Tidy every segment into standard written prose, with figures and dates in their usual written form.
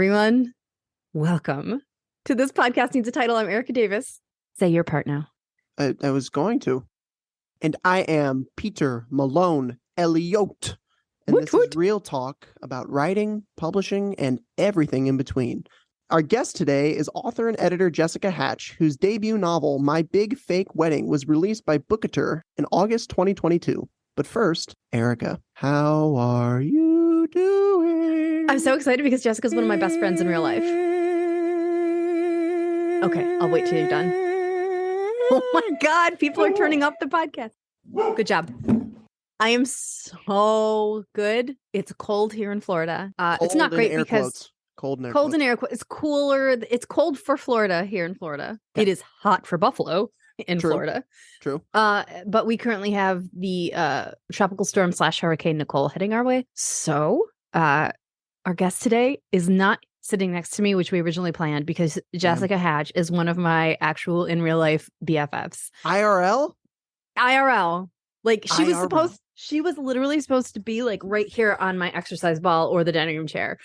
everyone. Welcome to This Podcast Needs a Title. I'm Erica Davis. Say your part now. I was going to. And I am Peter Malone Elliott. And this is real talk about writing, publishing, and everything in between. Our guest today is author and editor Jessica Hatch, whose debut novel, My Big Fake Wedding, was released by Bookateur in August 2022. But first, Erica, how are you doing? I'm so excited because Jessica's one of my best friends in real life. Okay, I'll wait till you're done. Oh my God, people are turning up the podcast. Good job. I am so good. It's cold here in Florida. It's not great because cold and air quotes. It's cooler. It's cold for Florida here in Florida. Okay. It is hot for Buffalo in Florida. True. But we currently have the tropical storm / hurricane Nicole heading our way. So our guest today is not sitting next to me, which we originally planned, because Jessica Hatch is one of my actual in real life BFFs. IRL. Like she was literally supposed to be like right here on my exercise ball or the dining room chair.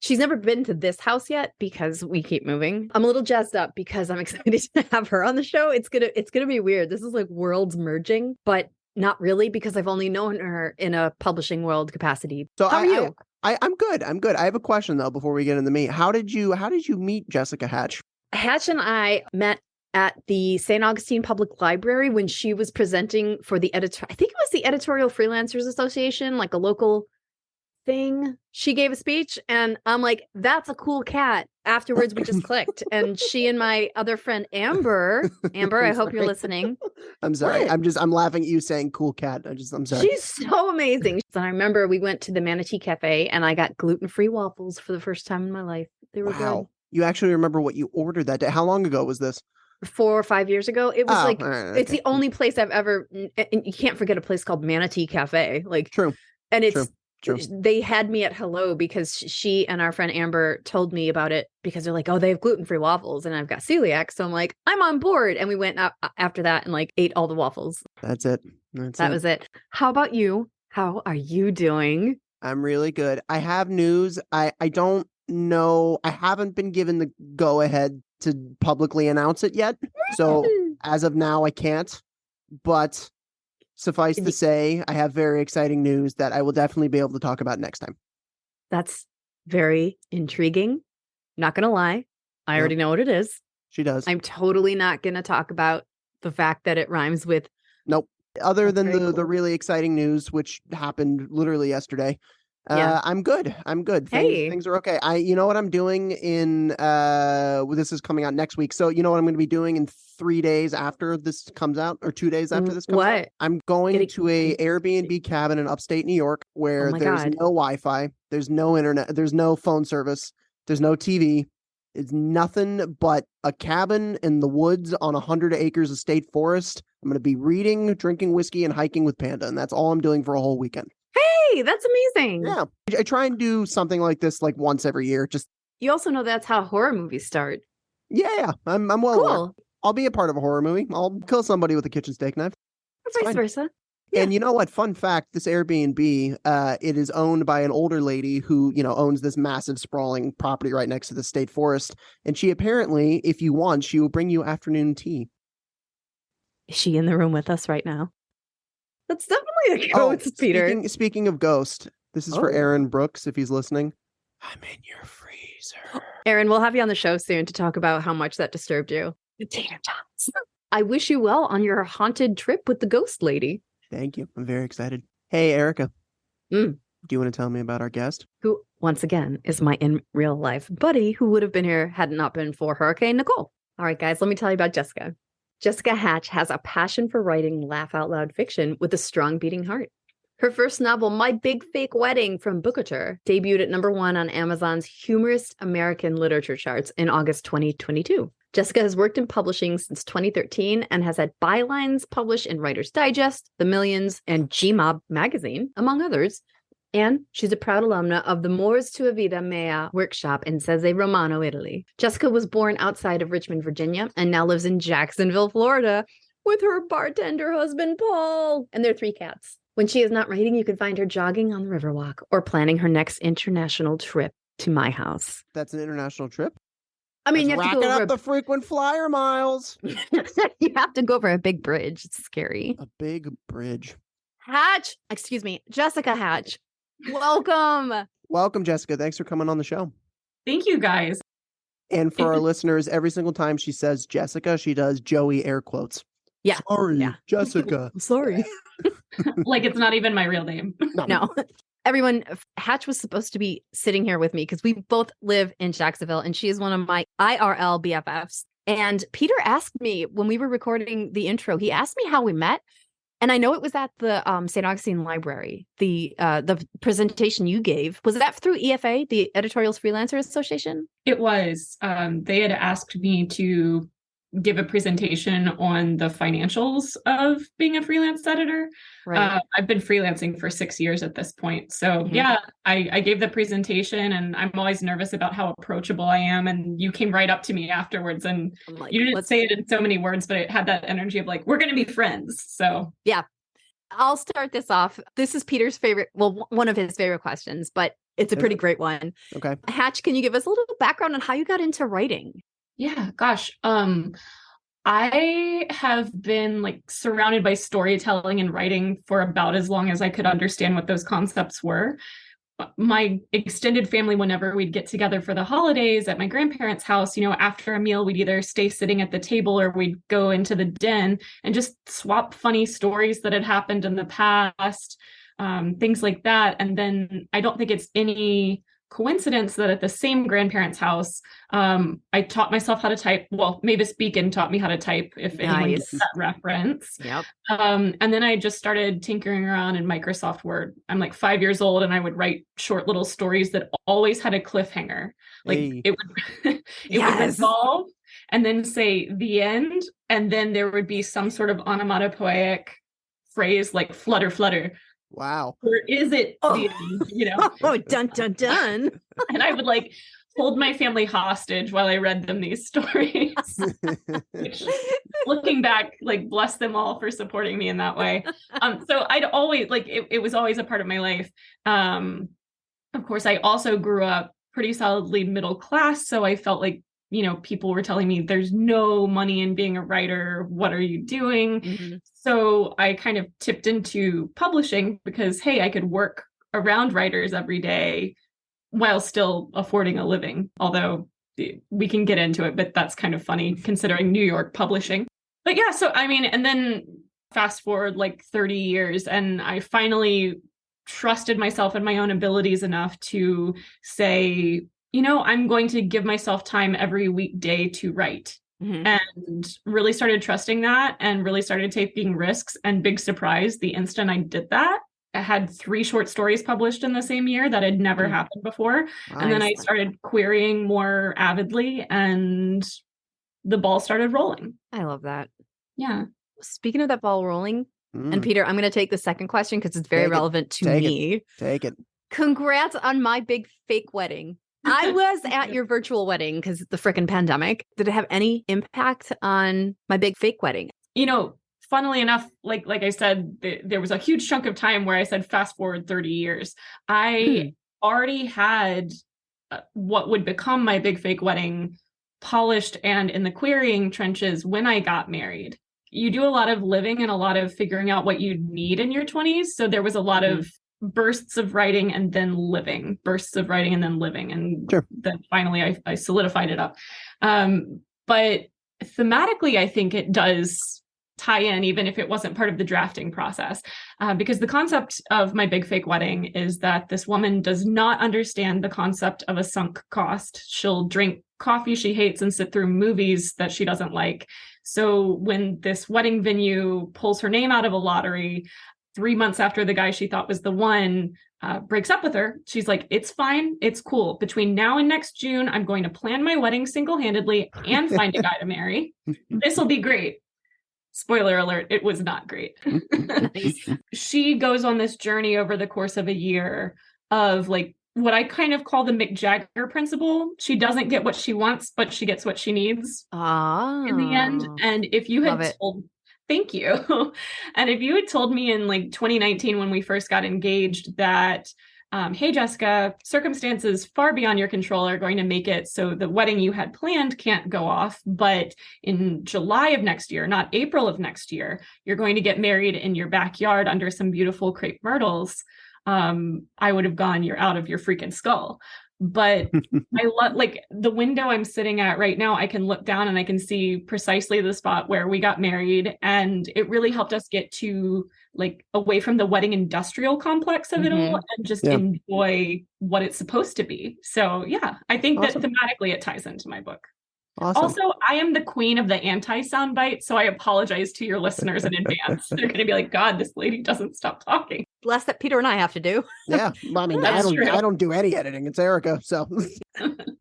She's never been to this house yet because we keep moving. I'm a little jazzed up because I'm excited to have her on the show. It's gonna be weird. This is like worlds merging, but not really, because I've only known her in a publishing world capacity. So how are you? I'm good. I have a question though before we get into the meat. How did you meet Jessica Hatch? Hatch and I met at the St. Augustine Public Library when she was presenting for the I think it was the Editorial Freelancers Association, like a local thing. She gave a speech and I'm like, that's a cool cat. Afterwards, we just clicked. And she and my other friend, Amber, I hope you're listening. I'm sorry. What? I'm laughing at you saying cool cat. I'm sorry. She's so amazing. So I remember we went to the Manatee Cafe and I got gluten-free waffles for the first time in my life. They were good. You actually remember what you ordered that day? How long ago was this? 4 or 5 years ago. It was it's the only place I've ever, and you can't forget a place called Manatee Cafe. Like, true. And it's, True. They had me at hello because she and our friend Amber told me about it, because they're like, oh, they have gluten-free waffles and I've got celiac. So I'm like, I'm on board. And we went out after that and like ate all the waffles. That's it. That was it. How about you? How are you doing? I'm really good. I have news. I don't know. I haven't been given the go ahead to publicly announce it yet. So as of now, I can't. But suffice to say, I have very exciting news that I will definitely be able to talk about next time. That's very intriguing. Not going to lie. I already know what it is. She does. I'm totally not going to talk about the fact that it rhymes with. Nope. Other than the really exciting news, which happened literally yesterday. I'm good. Things are okay. You know what I'm doing this is coming out next week. So you know what I'm going to be doing in 3 days after this comes out, or 2 days after this comes out? I'm going to a Airbnb cabin in upstate New York where there's no Wi-Fi, there's no internet, there's no phone service, there's no TV. It's nothing but a cabin in the woods on 100 acres of state forest. I'm going to be reading, drinking whiskey, and hiking with Panda, and that's all I'm doing for a whole weekend. Hey, that's amazing. Yeah. I try and do something like this like once every year. You also know that's how horror movies start. Yeah. I'm well aware. I'll be a part of a horror movie. I'll kill somebody with a kitchen steak knife. Or vice versa. Yeah. And you know what? Fun fact, this Airbnb, it is owned by an older lady who, owns this massive sprawling property right next to the state forest. And she apparently, if you want, she will bring you afternoon tea. Is she in the room with us right now? That's definitely a ghost, Peter. Speaking of ghost, this is for Aaron Brooks, if he's listening. I'm in your freezer. Aaron, we'll have you on the show soon to talk about how much that disturbed you. I wish you well on your haunted trip with the ghost lady. Thank you. I'm very excited. Hey, Erica. Do you want to tell me about our guest? Who, once again, is my in real life buddy who would have been here had it not been for Hurricane Nicole. All right, guys, let me tell you about Jessica. Jessica Hatch has a passion for writing laugh-out-loud fiction with a strong beating heart. Her first novel, My Big Fake Wedding from Bookateur, debuted at #1 on Amazon's Humorous American Literature charts in August 2022. Jessica has worked in publishing since 2013 and has had bylines published in Writer's Digest, The Millions, and Gmob magazine, among others. And she's a proud alumna of the Mores to a Vida Mea workshop in Cese Romano, Italy. Jessica was born outside of Richmond, Virginia, and now lives in Jacksonville, Florida, with her bartender husband, Paul, and their 3 cats. When she is not writing, you can find her jogging on the Riverwalk or planning her next international trip. to my house. That's an international trip. I mean, you have to go over the frequent flyer miles. You have to go over a big bridge. It's scary. A big bridge. Hatch, excuse me, Jessica Hatch. Welcome. Welcome, Jessica. Thanks for coming on the show. Thank you, guys. And for our listeners, every single time she says Jessica, she does Joey air quotes. Yeah. Sorry, yeah. Jessica. I'm sorry. Like it's not even my real name. No. Everyone, Hatch was supposed to be sitting here with me because we both live in Jacksonville and she is one of my IRL BFFs. And Peter asked me when we were recording the intro, he asked me how we met. And I know it was at the St. Augustine Library, the presentation you gave. Was that through EFA, the Editorials Freelancers Association? It was. They had asked me to give a presentation on the financials of being a freelance editor. Right. I've been freelancing for 6 years at this point. So yeah, I gave the presentation and I'm always nervous about how approachable I am. And you came right up to me afterwards and like, you didn't say it in so many words, but it had that energy of like, we're going to be friends. So yeah, I'll start this off. This is Peter's favorite, well, one of his favorite questions, but it's a pretty great one. Okay. Hatch, can you give us a little background on how you got into writing? Yeah, gosh. I have been like surrounded by storytelling and writing for about as long as I could understand what those concepts were. My extended family, whenever we'd get together for the holidays at my grandparents' house, you know, after a meal, we'd either stay sitting at the table or we'd go into the den and just swap funny stories that had happened in the past, things like that. And then I don't think it's any coincidence that at the same grandparents' house, I taught myself how to type. Well, Mavis Beacon taught me how to type, if anyone gets that reference. Yep. And then I just started tinkering around in Microsoft Word. I'm like 5 years old and I would write short little stories that always had a cliffhanger. Like it would would resolve and then say the end. And then there would be some sort of onomatopoeic phrase like flutter, flutter. Wow. Or is it the end, you know? Oh, dun, dun, dun. And I would like hold my family hostage while I read them these stories. Which, looking back, like bless them all for supporting me in that way. So I'd always like it was always a part of my life. Of course, I also grew up pretty solidly middle class. So I felt like, you know, people were telling me there's no money in being a writer. What are you doing? Mm-hmm. So I kind of tipped into publishing because, hey, I could work around writers every day while still affording a living. Although we can get into it, but that's kind of funny considering New York publishing. But yeah, so I mean, and then fast forward like 30 years and I finally trusted myself and my own abilities enough to say, you know, I'm going to give myself time every weekday to write. Mm-hmm. And really started trusting that and really started taking risks. And big surprise, the instant I did that, I had 3 short stories published in the same year that had never happened before. Nice. And then I started querying more avidly and the ball started rolling. I love that. Yeah. Speaking of that ball rolling, and Peter, I'm going to take the second question because it's very relevant to me. Take it. Congrats on my big fake wedding. I was at your virtual wedding because the frickin' pandemic. Did it have any impact on my big fake wedding? You know, funnily enough, like I said, there was a huge chunk of time where I said fast forward 30 years. I already had what would become my big fake wedding polished and in the querying trenches when I got married. You do a lot of living and a lot of figuring out what you need in your 20s. So there was a lot of bursts of writing and then living, bursts of writing and then living. And then finally I solidified it up. But thematically, I think it does tie in, even if it wasn't part of the drafting process, because the concept of my big fake wedding is that this woman does not understand the concept of a sunk cost. She'll drink coffee she hates and sit through movies that she doesn't like. So when this wedding venue pulls her name out of a lottery, 3 months after the guy she thought was the one breaks up with her, she's like, it's fine. It's cool. Between now and next June, I'm going to plan my wedding single-handedly and find a guy to marry. This will be great. Spoiler alert, it was not great. She goes on this journey over the course of a year of like what I kind of call the Mick Jagger principle. She doesn't get what she wants, but she gets what she needs in the end. And if you had told... Thank you. And if you had told me in like 2019, when we first got engaged, that hey, Jessica, circumstances far beyond your control are going to make it so the wedding you had planned can't go off. But in July of next year, not April of next year, you're going to get married in your backyard under some beautiful crepe myrtles. I would have gone, you're out of your freaking skull. But I love, like, the window I'm sitting at right now, I can look down and I can see precisely the spot where we got married. And it really helped us get to, like, away from the wedding industrial complex of it all and just enjoy what it's supposed to be. So yeah, I think that thematically it ties into my book. Awesome. Also, I am the queen of the anti-soundbite, so I apologize to your listeners in advance. They're going to be like, God, this lady doesn't stop talking. Less that Peter and I have to do. Yeah, I mean, I don't do any editing. It's Erica, so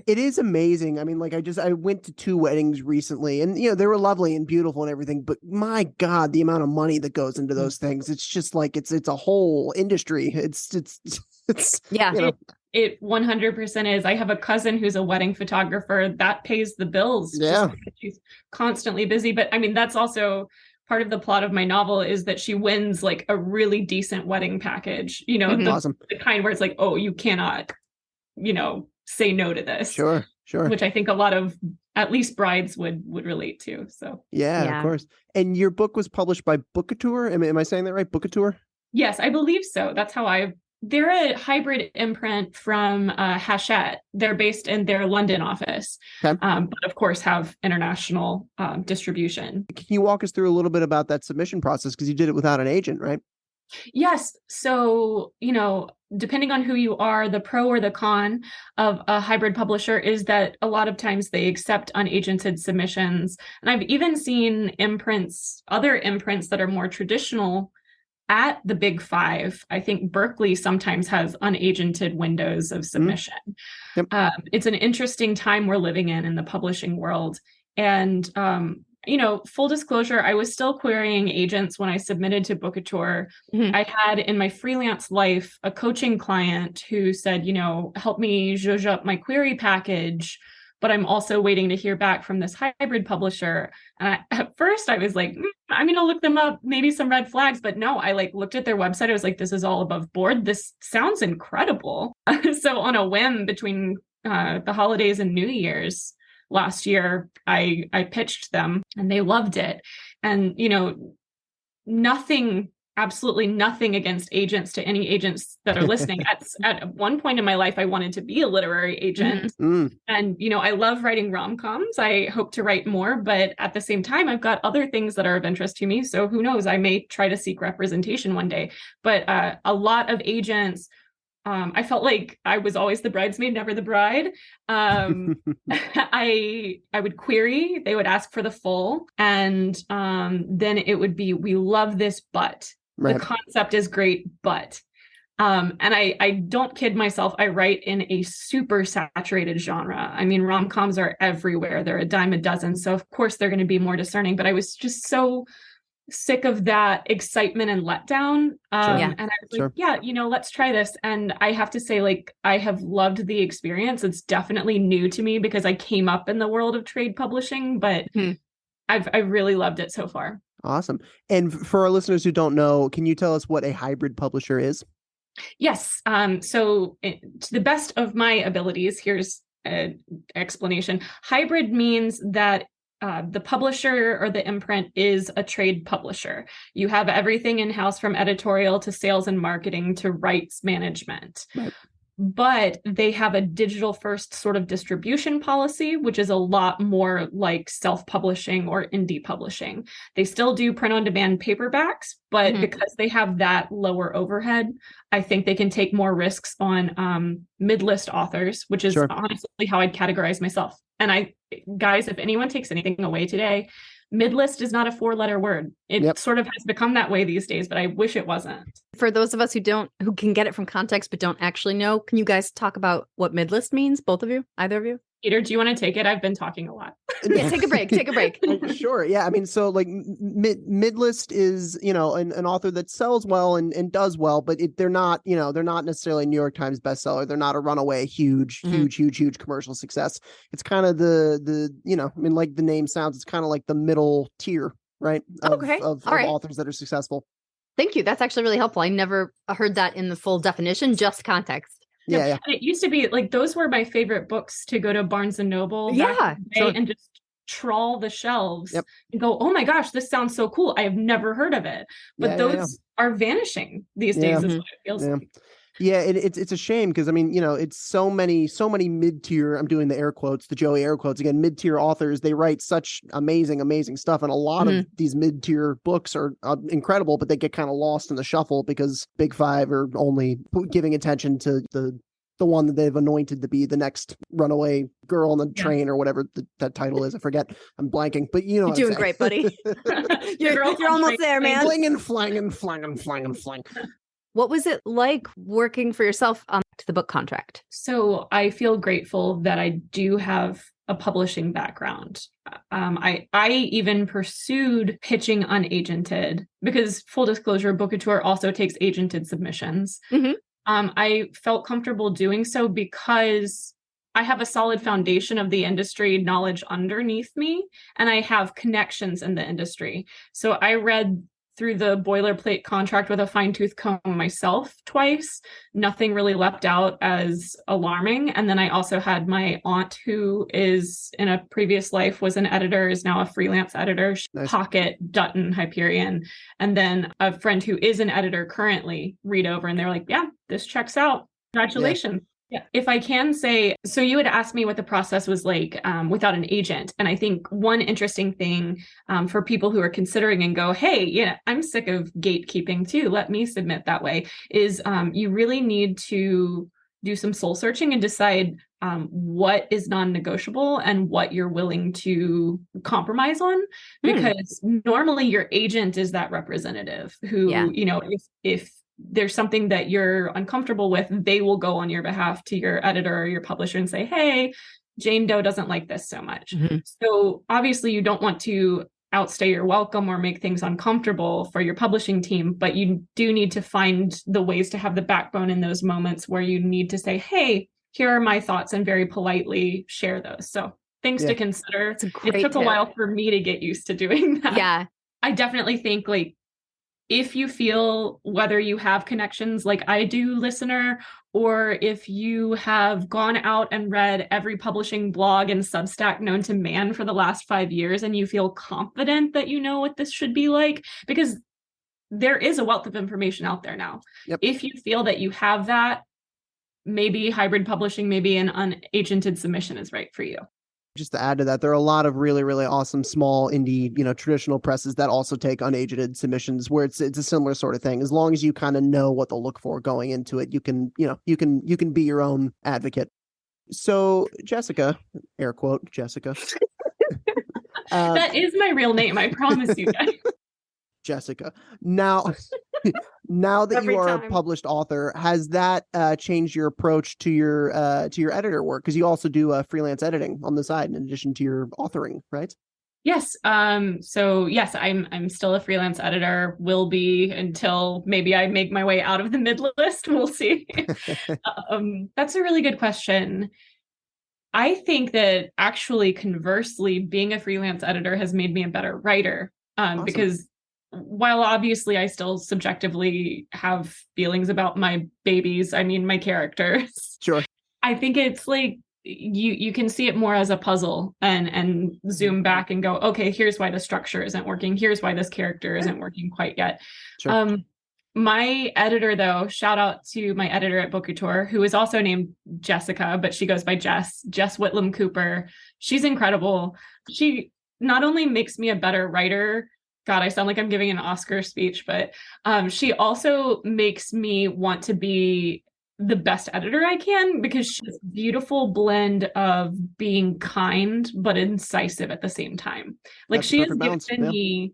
it is amazing. I mean, like, I went to 2 weddings recently, and they were lovely and beautiful and everything. But my God, the amount of money that goes into those things, it's just like it's a whole industry. It's yeah. It 100% is. I have a cousin who's a wedding photographer that pays the bills. Yeah. Just because she's constantly busy. But I mean, that's also part of the plot of my novel, is that she wins like a really decent wedding package, awesome. The kind where it's like, oh, you cannot, say no to this. Sure. Which I think a lot of, at least brides would relate to. So yeah, of course. And your book was published by Bookouture. Am I saying that right? Bookouture? Yes, I believe so. That's how they're a hybrid imprint from Hachette. They're based in their London office, but of course have international distribution. Can you walk us through a little bit about that submission process? Because you did it without an agent, right? Yes. So, depending on who you are, the pro or the con of a hybrid publisher is that a lot of times they accept unagented submissions. And I've even seen other imprints that are more traditional at the Big Five. I think Berkeley sometimes has unagented windows of submission. Yep. It's an interesting time we're living in the publishing world. And, full disclosure, I was still querying agents when I submitted to Bookouture. I had in my freelance life a coaching client who said, help me zhuzh up my query package, but I'm also waiting to hear back from this hybrid publisher. And at first I was like, I'm going to look them up, maybe some red flags. But no, I looked at their website. I was like, this is all above board. This sounds incredible. So on a whim between the holidays and New Year's last year, I pitched them and they loved it. And, absolutely nothing against agents, to any agents that are listening. At one point in my life, I wanted to be a literary agent. And, I love writing rom-coms. I hope to write more, but at the same time, I've got other things that are of interest to me. So who knows, I may try to seek representation one day. But a lot of agents, I felt like I was always the bridesmaid, never the bride. I would query, they would ask for the full, and then it would be, we love this, but the concept is great, but and I don't kid myself, I write in a super saturated genre. I mean, rom-coms are everywhere. They're a dime a dozen. So of course they're going to be more discerning, but I was just so sick of that excitement and letdown. And I was like, let's try this. And I have to say, I have loved the experience. It's definitely new to me because I came up in the world of trade publishing, but I've really loved it so far. Awesome. And for our listeners who don't know, can you tell us what a hybrid publisher is? Yes. So to the best of my abilities, here's an explanation. Hybrid means that the publisher or the imprint is a trade publisher. You have everything in-house, from editorial to sales and marketing to rights management. Right. But they have a digital first sort of distribution policy, which is a lot more like self-publishing or indie publishing. They still do print on demand paperbacks, but because they have that lower overhead, I think they can take more risks on mid-list authors, which is honestly how I'd categorize myself. And guys, if anyone takes anything away today, mid-list is not a 4-letter word. It sort of has become that way these days, but I wish it wasn't. For those of us who can get it from context but don't actually know, can you guys talk about what mid-list means? Both of you? Either of you? Peter, do you want to take it? I've been talking a lot. Yeah, take a break. Sure. Yeah. I mean, so mid-list is, an author that sells well and does well, but they're not necessarily a New York Times bestseller. They're not a runaway, huge commercial success. It's kind of like the name sounds, it's kind of like the middle tier, right? Of authors that are successful. Thank you. That's actually really helpful. I never heard that in the full definition, just context. Yeah. And it used to be like those were my favorite books to go to Barnes and Noble and just trawl the shelves and go, oh my gosh, this sounds so cool. I have never heard of it. But those are vanishing these days is what it feels like. Yeah, it's a shame because I mean, it's so many mid-tier, I'm doing the air quotes, the Joey air quotes again, mid-tier authors. They write such amazing stuff. And a lot of these mid-tier books are incredible, but they get kind of lost in the shuffle because Big Five are only giving attention to the one that they've anointed to be the next runaway girl on the train or whatever that title is. I forget. I'm blanking, but you're doing great, buddy. you're almost there, man. Flinging. What was it like working for yourself on the book contract? So I feel grateful that I do have a publishing background. I even pursued pitching unagented because, full disclosure, Bookouture also takes agented submissions. I felt comfortable doing so because I have a solid foundation of the industry knowledge underneath me, and I have connections in the industry. So I read through the boilerplate contract with a fine-tooth comb myself twice. Nothing really leapt out as alarming. And then I also had my aunt, who is in a previous life was an editor, is now a freelance editor, nice. Pocket, Dutton, Hyperion. And then a friend who is an editor currently read over, and they're like, yeah, this checks out. Congratulations. Yeah. If I can say, so you had asked me what the process was like without an agent. And I think one interesting thing for people who are considering and go, hey, I'm sick of gatekeeping too, let me submit that way, is you really need to do some soul searching and decide what is non-negotiable and what you're willing to compromise on. Because normally your agent is that representative who, if there's something that you're uncomfortable with, they will go on your behalf to your editor or your publisher and say, hey, Jane Doe doesn't like this so much. So obviously you don't want to outstay your welcome or make things uncomfortable for your publishing team, but you do need to find the ways to have the backbone in those moments where you need to say, hey, here are my thoughts, and very politely share those. So things to consider. It took a while for me to get used to doing that. Yeah. I definitely think if you feel, whether you have connections like I do, listener, or if you have gone out and read every publishing blog and Substack known to man for the last 5 years, and you feel confident that you know what this should be like, because there is a wealth of information out there now. If you feel that you have that, maybe hybrid publishing, maybe an unagented submission is right for you. Just to add to that, there are a lot of really, really awesome small indie, traditional presses that also take unagented submissions where it's a similar sort of thing. As long as you kind of know what to look for going into it, you can be your own advocate. So Jessica, air quote, Jessica. That is my real name. I promise you guys. Jessica. Now that you are a published author, has that changed your approach to your editor work? Because you also do freelance editing on the side in addition to your authoring, right? Yes. So yes, I'm still a freelance editor, will be until maybe I make my way out of the mid-list. We'll see. That's a really good question. I think that actually, conversely, being a freelance editor has made me a better writer. Awesome. Because while obviously I still subjectively have feelings about my babies, my characters. Sure. I think it's like you can see it more as a puzzle and zoom back and go, okay, here's why the structure isn't working. Here's why this character isn't working quite yet. Sure. My editor, though, shout out to my editor at Bookouture, who is also named Jessica, but she goes by Jess Whitlam Cooper. She's incredible. She not only makes me a better writer, God, I sound like I'm giving an Oscar speech, but she also makes me want to be the best editor I can, because she's a beautiful blend of being kind but incisive at the same time. Like, she has given me,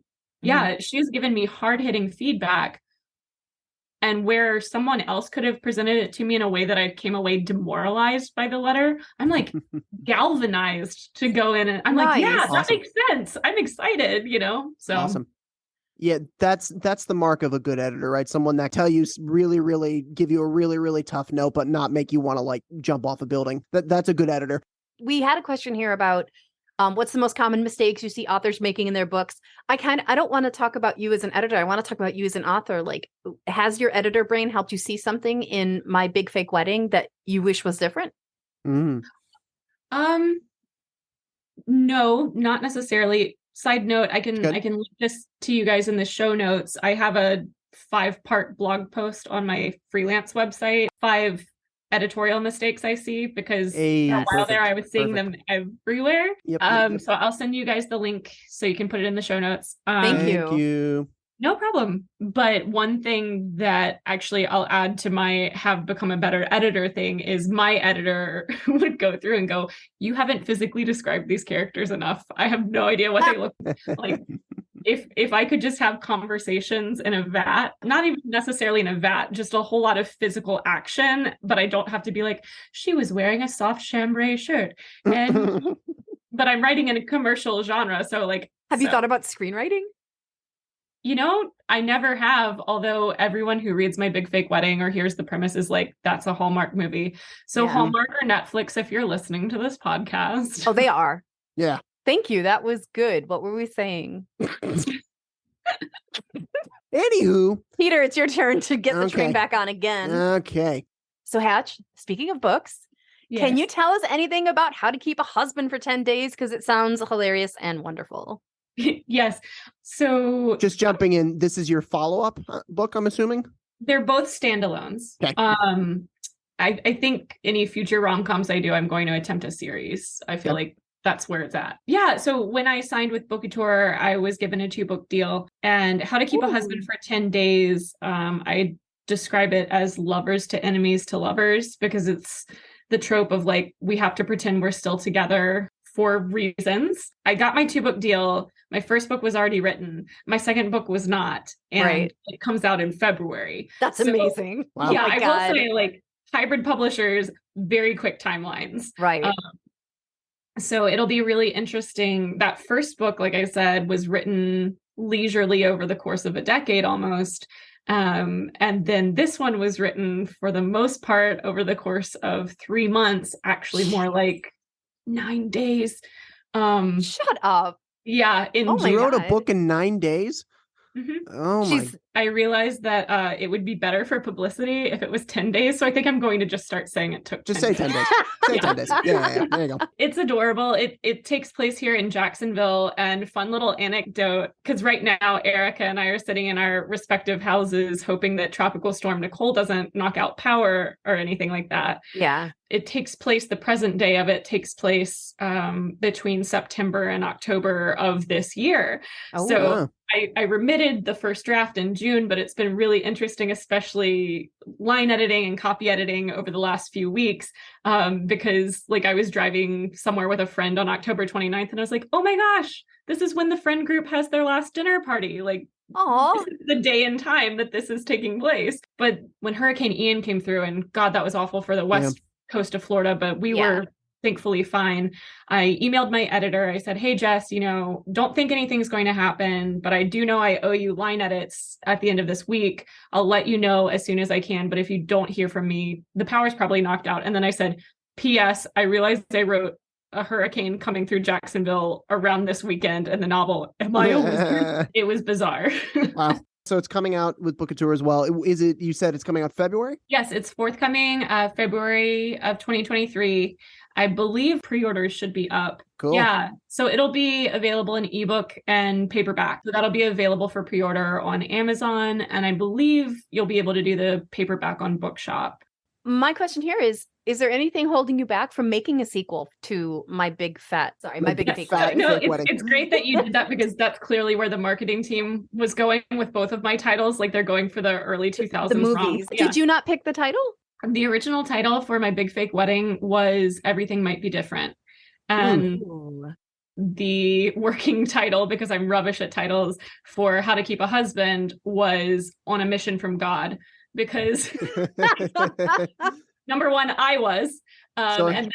she has given me hard-hitting feedback, and where someone else could have presented it to me in a way that I came away demoralized by the letter, I'm like galvanized to go in, and I'm like, yeah, awesome. That makes sense. I'm excited, so. Awesome. Yeah, that's the mark of a good editor, right? Someone that tell you really, really give you a really, really tough note, but not make you want to jump off a building. That's a good editor. We had a question here about What's the most common mistakes you see authors making in their books? I don't want to talk about you as an editor. I want to talk about you as an author. Like, has your editor brain helped you see something in My Big Fake Wedding that you wish was different? Mm. No, not necessarily. Side note, I can link this to you guys in the show notes. I have a 5-part blog post on my freelance website, 5 editorial mistakes I see, because for a while there I was seeing them everywhere. Yep. So I'll send you guys the link so you can put it in the show notes. Thank you. No problem. But one thing that actually I'll add to my have become a better editor thing is my editor would go through and go, you haven't physically described these characters enough. I have no idea what they look like. If I could just have conversations in a vat, not even necessarily in a vat, just a whole lot of physical action, but I don't have to be like, she was wearing a soft chambray shirt. And but I'm writing in a commercial genre. So like, have you thought about screenwriting? You know, I never have, although everyone who reads My Big Fake Wedding or hears the premise is like, that's a Hallmark movie. So yeah. Hallmark or Netflix, if you're listening to this podcast. Oh, they are. Yeah. Thank you. That was good. What were we saying? Anywho. Peter, it's your turn to get the train back on again. Okay. So Hatch, speaking of books, can you tell us anything about How to Keep a Husband for 10 Days? Because it sounds hilarious and wonderful. Yes. So just jumping in, this is your follow-up book, I'm assuming? They're both standalones. Okay. I think any future rom-coms I do, I'm going to attempt a series. I feel like that's where it's at. Yeah. So when I signed with Bookouture, I was given a 2-book deal, and How to Keep a Husband for 10 Days. I describe it as lovers to enemies to lovers, because it's the trope of like, we have to pretend we're still together for reasons. I got my 2-book deal. My first book was already written. My second book was not. And it comes out in February. That's amazing. Wow. Yeah, I will say, like, hybrid publishers, very quick timelines. Right. So it'll be really interesting. That first book, like I said, was written leisurely over the course of a decade almost. And then this one was written for the most part over the course of 3 months, actually more like 9 days. Shut up. Yeah. You wrote a book in 9 days? Mm-hmm. Oh my. I realized that it would be better for publicity if it was 10 days. So I think I'm going to just start saying it took 10 days. Say 10 days. Say 10 days. Yeah. There you go. It's adorable. It takes place here in Jacksonville, and fun little anecdote, because right now Erica and I are sitting in our respective houses hoping that Tropical Storm Nicole doesn't knock out power or anything like that. Yeah. It takes place, the present day of it takes place between September and October of this year. I remitted the first draft in June, but it's been really interesting, especially line editing and copy editing over the last few weeks, because like I was driving somewhere with a friend on October 29th and I was like, oh my gosh, this is when the friend group has their last dinner party. Like, this is the day and time that this is taking place. But when Hurricane Ian came through, and God, that was awful for the west coast of Florida, but we were thankfully fine. I emailed my editor. I said, hey, Jess, don't think anything's going to happen, but I do know I owe you line edits at the end of this week. I'll let you know as soon as I can. But if you don't hear from me, the power's probably knocked out. And then I said, P.S. I realized I wrote a hurricane coming through Jacksonville around this weekend, and the novel, it was bizarre. Wow. So it's coming out with Bookouture as well. Is it, you said it's coming out February? Yes, it's forthcoming February of 2023. I believe pre-orders should be up. Cool. Yeah. So it'll be available in ebook and paperback. So that'll be available for pre-order on Amazon. And I believe you'll be able to do the paperback on Bookshop. My question here is there anything holding you back from making a sequel to My Big Fake Wedding? No, it's great that you did that, because that's clearly where the marketing team was going with both of my titles. Like, they're going for the early 2000s. The movies. Did you not pick the title? The original title for My Big Fake Wedding was Everything Might Be Different. And the working title, because I'm rubbish at titles, for How to Keep a Husband was On a Mission from God. Because number one, I was, and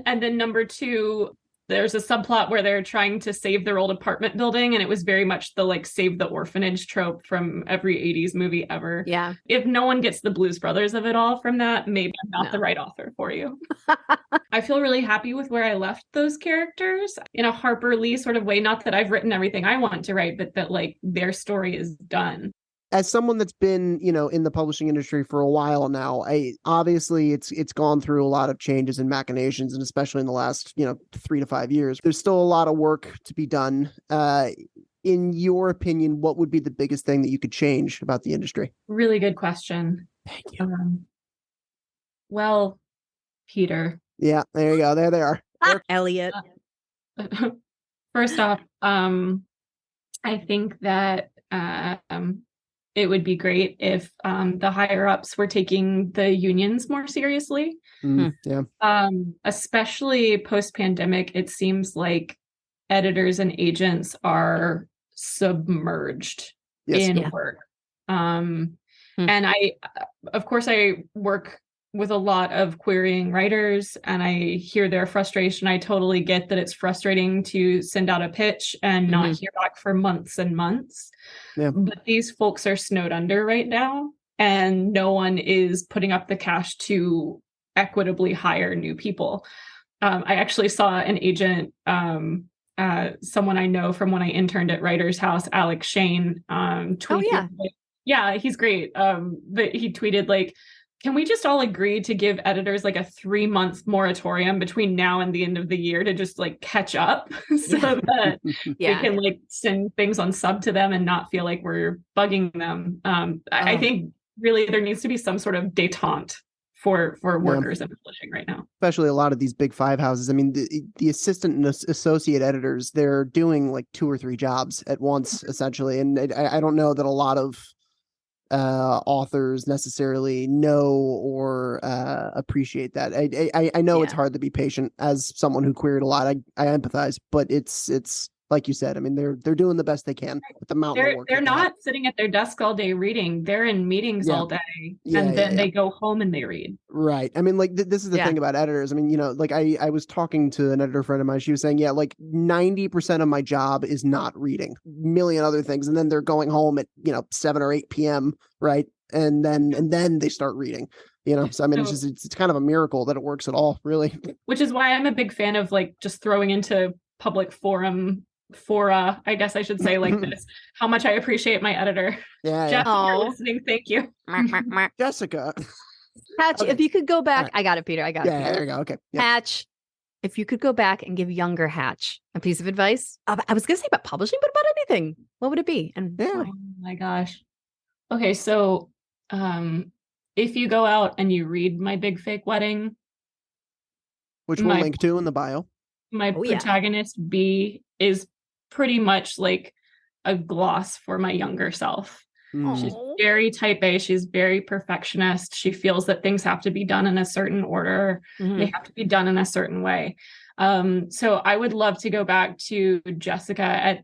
then number two, there's a subplot where they're trying to save their old apartment building, and it was very much the like save the orphanage trope from every 80s movie ever. Yeah. If no one gets the Blues Brothers of it all from that, maybe I'm not the right author for you. I feel really happy with where I left those characters in a Harper Lee sort of way. Not that I've written everything I want to write, but that like their story is done. As someone that's been, in the publishing industry for a while now, obviously it's gone through a lot of changes and machinations, and especially in the last, 3 to 5 years, there's still a lot of work to be done. In your opinion, what would be the biggest thing that you could change about the industry? Really good question. Thank you. Well, Peter. Yeah, there you go. There they are. Elliot. First off, I think that it would be great if the higher ups were taking the unions more seriously. Yeah. Especially post-pandemic, it seems like editors and agents are submerged in work. And of course, I work with a lot of querying writers, and I hear their frustration. I totally get that it's frustrating to send out a pitch and not hear back for months and months. Yeah. But these folks are snowed under right now, and no one is putting up the cash to equitably hire new people. I actually saw an agent, someone I know from when I interned at Writer's House, Alex Shane, tweeted, he's great. But he tweeted like, can we just all agree to give editors like a 3-month moratorium between now and the end of the year to just like catch up so that we can like send things on sub to them and not feel like we're bugging them. I think really there needs to be some sort of detente for workers in publishing right now. Especially a lot of these big 5 houses. I mean, the assistant and associate editors, they're doing like 2 or 3 jobs at once, essentially. And I don't know that a lot of authors necessarily know or appreciate that. I know it's hard to be patient as someone who queried a lot. I empathize, but it's like you said, I mean, they're doing the best they can with the amount of work. They're not sitting at their desk all day reading. They're in meetings all day, and then they go home and they read. Right. I mean, like this is the thing about editors. I mean, like I was talking to an editor friend of mine. She was saying, like 90% of my job is not reading, a million other things, and then they're going home at 7 or 8 p.m. Right, and then they start reading. So I mean, it's kind of a miracle that it works at all, really. Which is why I'm a big fan of like just throwing into public fora, I guess I should say, like this, how much I appreciate my editor. Jeff, if you're listening, thank you. Jessica. Hatch, if you could go back, I got it, Peter. I got it. Yeah, there you go. Okay. Yep. Hatch, if you could go back and give younger Hatch a piece of advice, I was going to say about publishing, but about anything, what would it be? And oh my gosh. Okay, so if you go out and you read My Big Fake Wedding, which we'll link to in the bio, my protagonist B is pretty much like a gloss for my younger self. She's very type A. She's very perfectionist. She feels that things have to be done in a certain order. They have to be done in a certain way. So I would love to go back to Jessica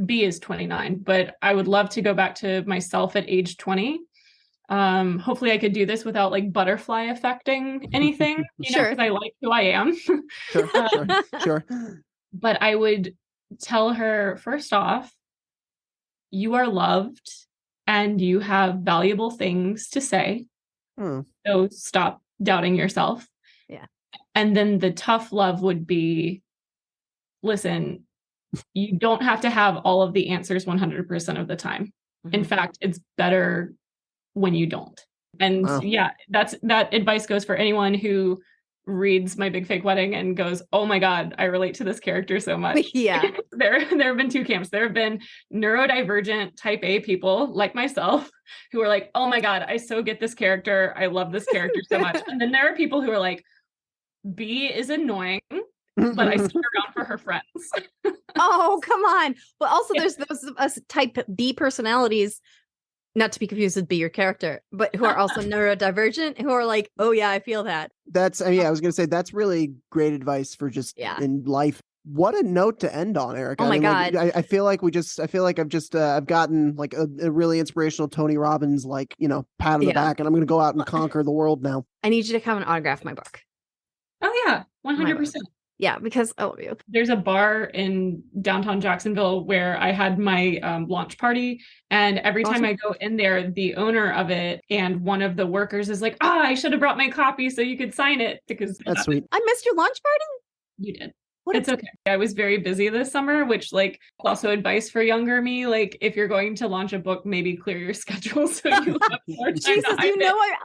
B is 29, but I would love to go back to myself at age 20. Hopefully I could do this without like butterfly affecting anything, because I like who I am. Sure. But I would tell her, first off, you are loved and you have valuable things to say. So stop doubting yourself. Yeah. And then the tough love would be, listen, you don't have to have all of the answers 100% of the time. In fact, it's better when you don't. And that advice goes for anyone who reads My Big Fake Wedding and goes, oh my God, I relate to this character so much. Yeah. There have been 2 camps. There have been neurodivergent type A people like myself who are like, oh my God, I so get this character. I love this character so much. And then there are people who are like, B is annoying, but I stick around for her friends. Oh, come on. But also there's those type B personalities, not to be confused with B, your character, but who are also neurodivergent, who are like, oh yeah, I feel that. That's, I was going to say, that's really great advice for just in life. What a note to end on, Erica. Oh my God. Like, I feel like I've gotten like a really inspirational Tony Robbins, like, pat on the back, and I'm going to go out and conquer the world now. I need you to come and autograph my book. Oh yeah, 100%. Yeah, because there's a bar in downtown Jacksonville where I had my launch party, and every time I go in there, the owner of it and one of the workers is like, I should have brought my copy so you could sign it, because that's sweet. I missed your launch party. You did. It's okay. I was very busy this summer, which also advice for younger me. If you're going to launch a book, maybe clear your schedule so you have more time. Jesus,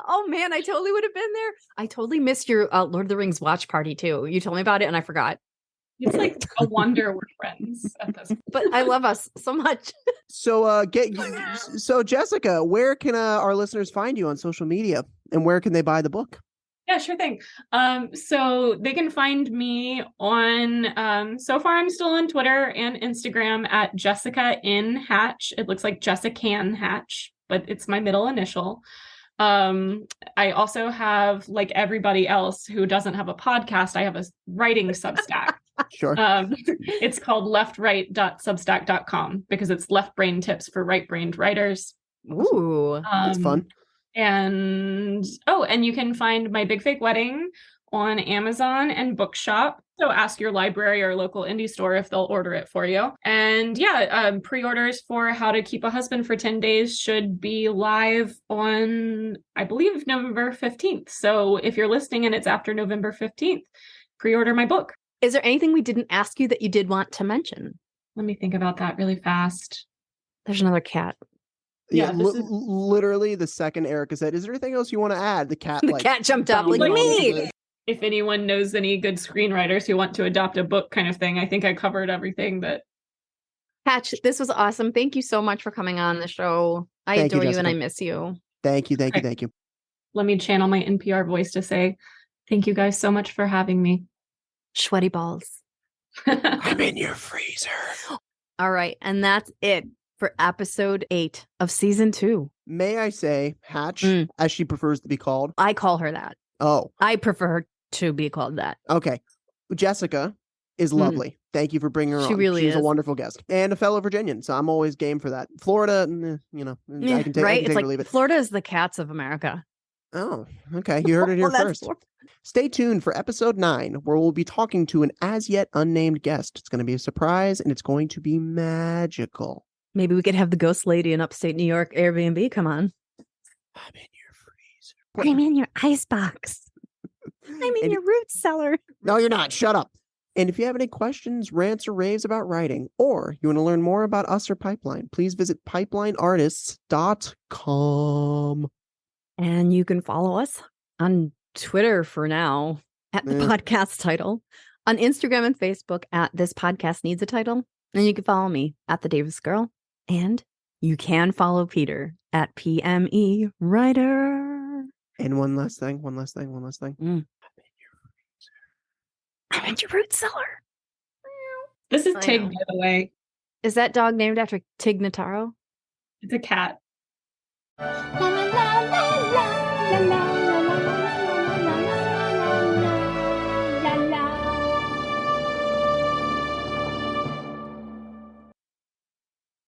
oh man, I totally would have been there. I totally missed your Lord of the Rings watch party too. You told me about it and I forgot. It's like a wonder we're friends at this point. But I love us so much. So so Jessica, where can our listeners find you on social media, and where can they buy the book? Yeah, sure thing. So they can find me on, so far I'm still on Twitter and Instagram at Jessica in Hatch. It looks like Jessica Hatch, but it's my middle initial. I also have, like everybody else who doesn't have a podcast, I have a writing Substack. Sure. It's called leftright.substack.com because it's left brain tips for right-brained writers. Ooh, that's fun. And you can find My Big Fake Wedding on Amazon and Bookshop. So ask your library or local indie store if they'll order it for you. And pre-orders for How to Keep a Husband for 10 Days should be live on, I believe, November 15th. So if you're listening and it's after November 15th, pre-order my book. Is there anything we didn't ask you that you did want to mention? Let me think about that really fast. There's another cat. Yeah, literally the second Erica said, is there anything else you want to add? The cat jumped up like me. If anyone knows any good screenwriters who want to adopt a book kind of thing, I think I covered everything that. Hatch, this was awesome. Thank you so much for coming on the show. I adore you and I miss you. Thank you. Let me channel my NPR voice to say, thank you guys so much for having me. Sweaty balls. I'm in your freezer. All right. And that's it for episode 8 of season 2. May I say Hatch, as she prefers to be called? I call her that. Oh. I prefer to be called that. Okay. Jessica is lovely. Thank you for bringing her on. She really She's a wonderful guest and a fellow Virginian, so I'm always game for that. Florida, I can take, right? It's like or leave it. Florida is the cats of America. Oh, okay. You heard it here first. Stay tuned for episode 9, where we'll be talking to an as yet unnamed guest. It's going to be a surprise, and it's going to be magical. Maybe we could have the ghost lady in upstate New York Airbnb come on. I'm in your freezer. I'm in your icebox. I'm in your root cellar. No, you're not. Shut up. And if you have any questions, rants, or raves about writing, or you want to learn more about us or Pipeline, please visit pipelineartists.com. And you can follow us on Twitter for now at the podcast title, on Instagram and Facebook at This Podcast Needs a Title. And you can follow me at The Davis Girl. And you can follow Peter at PME Writer. And one last thing. I'm in your root cellar. This is Tig, by the way. Is that dog named after Tig Notaro? It's a cat. La la la la la la la.